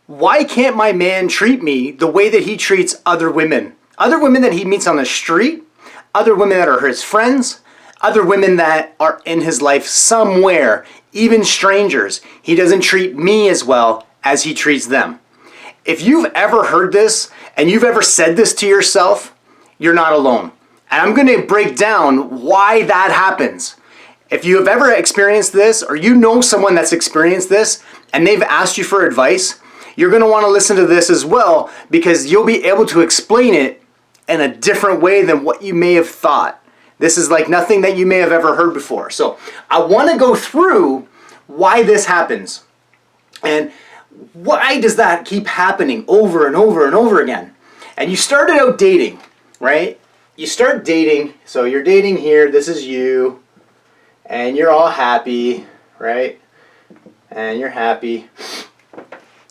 Why can't my man treat me the way that he treats other women? Other women that he meets on the street, other women that are his friends, other women that are in his life somewhere, even strangers. He doesn't treat me as well as he treats them. If you've ever heard this and you've ever said this to yourself, you're not alone. And I'm going to break down why that happens. If you have ever experienced this, or you know someone that's experienced this and they've asked you for advice, you're going to want to listen to this as well, because you'll be able to explain it in a different way than what you may have thought. This is like nothing that you may have ever heard before. So I want to go through why this happens. And why does that keep happening over and over and over again? And you started out dating, right? You start dating, so you're dating here, this is you, and you're all happy, right? And you're happy.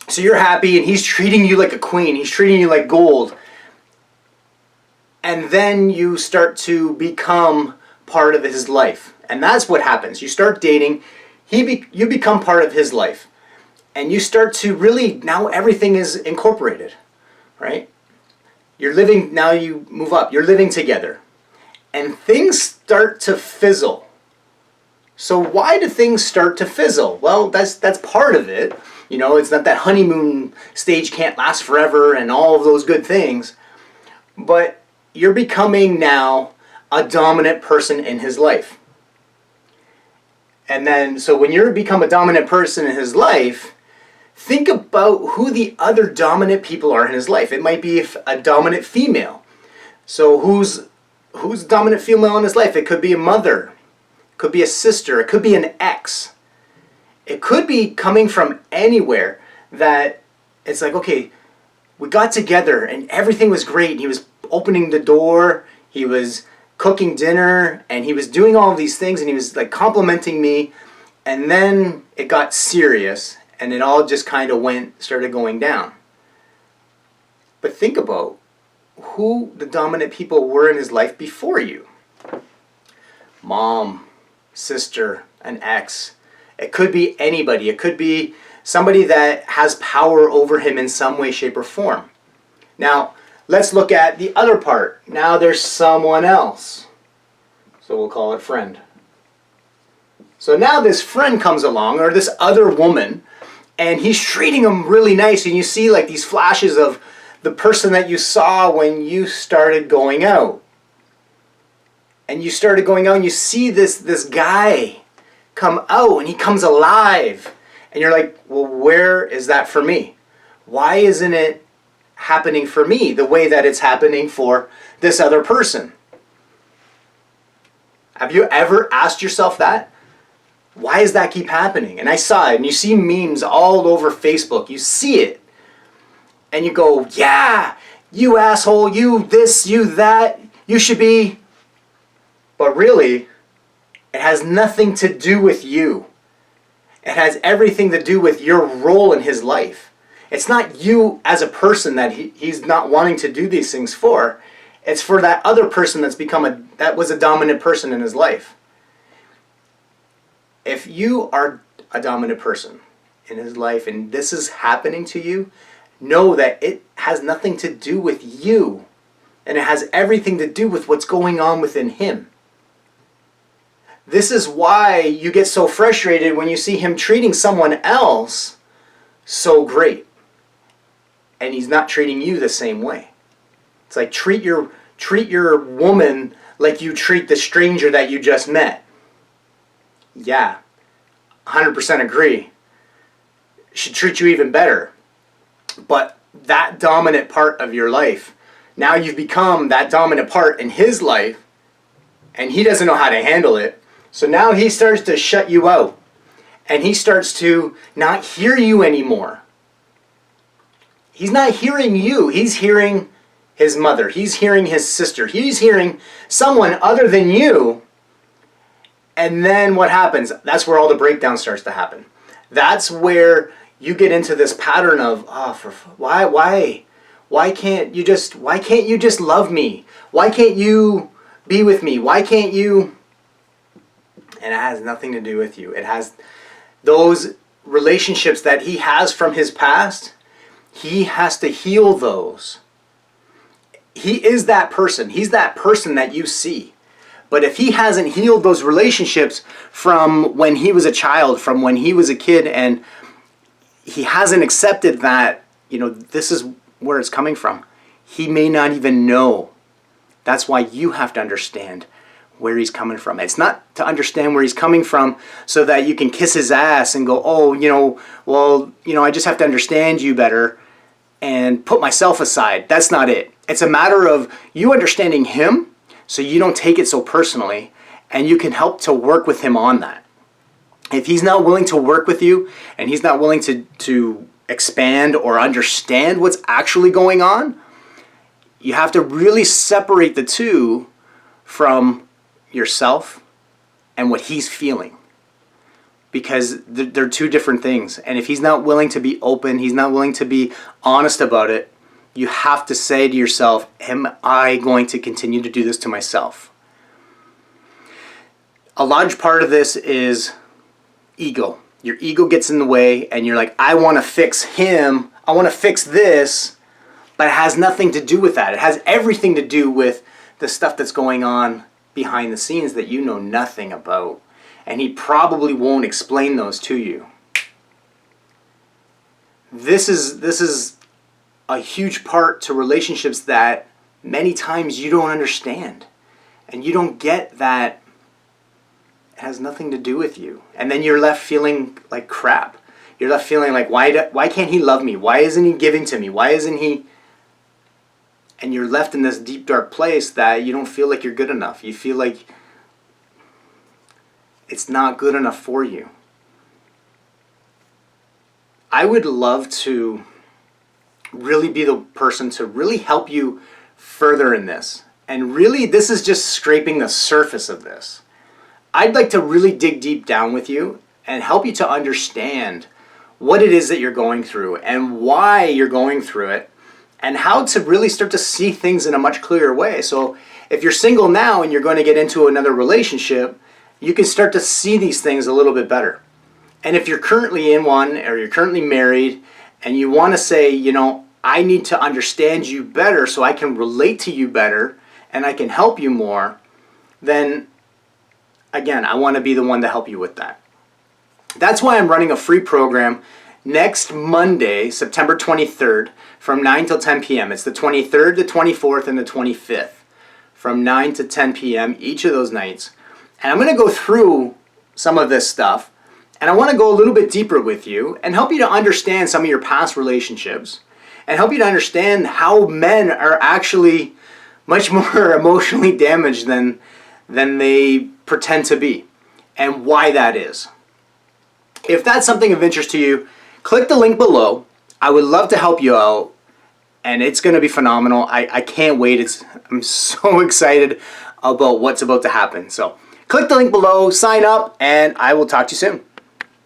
So you're happy, and he's treating you like a queen. He's treating you like gold. And then you start to become part of his life. And that's what happens. You start dating, you become part of his life. And you start to really, now everything is incorporated, right? You're living, now you move up, you're living together. And things start to fizzle. So why do things start to fizzle? Well, that's part of it. You know, it's not that honeymoon stage can't last forever and all of those good things. But you're becoming now a dominant person in his life. And then, so when you become a dominant person in his life, think about who the other dominant people are in his life. It might be a dominant female. So who's a dominant female in his life? It could be a mother. It could be a sister. It could be an ex. It could be coming from anywhere that it's like, okay, we got together and everything was great. And he was opening the door, he was cooking dinner, and he was doing all of these things, and he was like complimenting me. And then it got serious, and it all just kind of started going down. But think about who the dominant people were in his life before you. Mom, sister, an ex. It could be anybody. It could be somebody that has power over him in some way, shape, or form. Now, let's look at the other part. Now there's someone else. So we'll call it friend. So now this friend comes along, or this other woman, and he's treating him really nice, and you see like these flashes of the person that you saw when you started going out. And you started going out and you see this guy come out and he comes alive. And you're like, well, where is that for me? Why isn't it happening for me the way that it's happening for this other person? Have you ever asked yourself that? Why does that keep happening? And I saw it, and you see memes all over Facebook. You see it. And you go, yeah, you asshole, you this, you that, you should be. But really, it has nothing to do with you. It has everything to do with your role in his life. It's not you as a person that he's not wanting to do these things for. It's for that other person that was a dominant person in his life. If you are a dominant person in his life and this is happening to you, know that it has nothing to do with you. And it has everything to do with what's going on within him. This is why you get so frustrated when you see him treating someone else so great. And he's not treating you the same way. It's like treat your woman like you treat the stranger that you just met. Yeah, 100% agree. Should treat you even better. But that dominant part of your life, now you've become that dominant part in his life, and he doesn't know how to handle it. So now he starts to shut you out. And he starts to not hear you anymore. He's not hearing you. He's hearing his mother. He's hearing his sister. He's hearing someone other than you. And then what happens? That's where all the breakdown starts to happen. That's where you get into this pattern of, why can't you just love me? Why can't you be with me? Why can't you? And it has nothing to do with you. It has those relationships that he has from his past. He has to heal those. He is that person. He's that person that you see. But if he hasn't healed those relationships from when he was a child, from when he was a kid, and he hasn't accepted that, this is where it's coming from, he may not even know. That's why you have to understand where he's coming from. It's not to understand where he's coming from so that you can kiss his ass and go, I just have to understand you better and put myself aside. That's not it. It's a matter of you understanding him so you don't take it so personally, and you can help to work with him on that. If he's not willing to work with you and he's not willing to expand or understand what's actually going on, you have to really separate the two from yourself and what he's feeling, because they're two different things. And if he's not willing to be open, he's not willing to be honest about it, you have to say to yourself, am I going to continue to do this to myself? A large part of this is ego. Your ego gets in the way and you're like, I want to fix him, I want to fix this, but it has nothing to do with that. It has everything to do with the stuff that's going on behind the scenes that you know nothing about. And he probably won't explain those to you. This is a huge part to relationships that many times you don't understand. And you don't get that it has nothing to do with you. And then you're left feeling like crap. You're left feeling like, why can't he love me? Why isn't he giving to me? Why isn't he... And you're left in this deep, dark place that you don't feel like you're good enough. You feel like it's not good enough for you. I would love to really be the person to really help you further in this. And really, this is just scraping the surface of this. I'd like to really dig deep down with you and help you to understand what it is that you're going through and why you're going through it, and how to really start to see things in a much clearer way. So if you're single now and you're going to get into another relationship, you can start to see these things a little bit better. And if you're currently in one, or you're currently married, and you want to say, I need to understand you better so I can relate to you better and I can help you more, then again, I want to be the one to help you with that. That's why I'm running a free program next Monday, September 23rd, from 9 till 10 p.m. It's the 23rd, the 24th, and the 25th, from 9 to 10 p.m. each of those nights. And I'm going to go through some of this stuff, and I want to go a little bit deeper with you and help you to understand some of your past relationships and help you to understand how men are actually much more emotionally damaged than they pretend to be, and why that is. If that's something of interest to you, click the link below. I would love to help you out, and it's going to be phenomenal. I can't wait. I'm so excited about what's about to happen. So click the link below, sign up, and I will talk to you soon.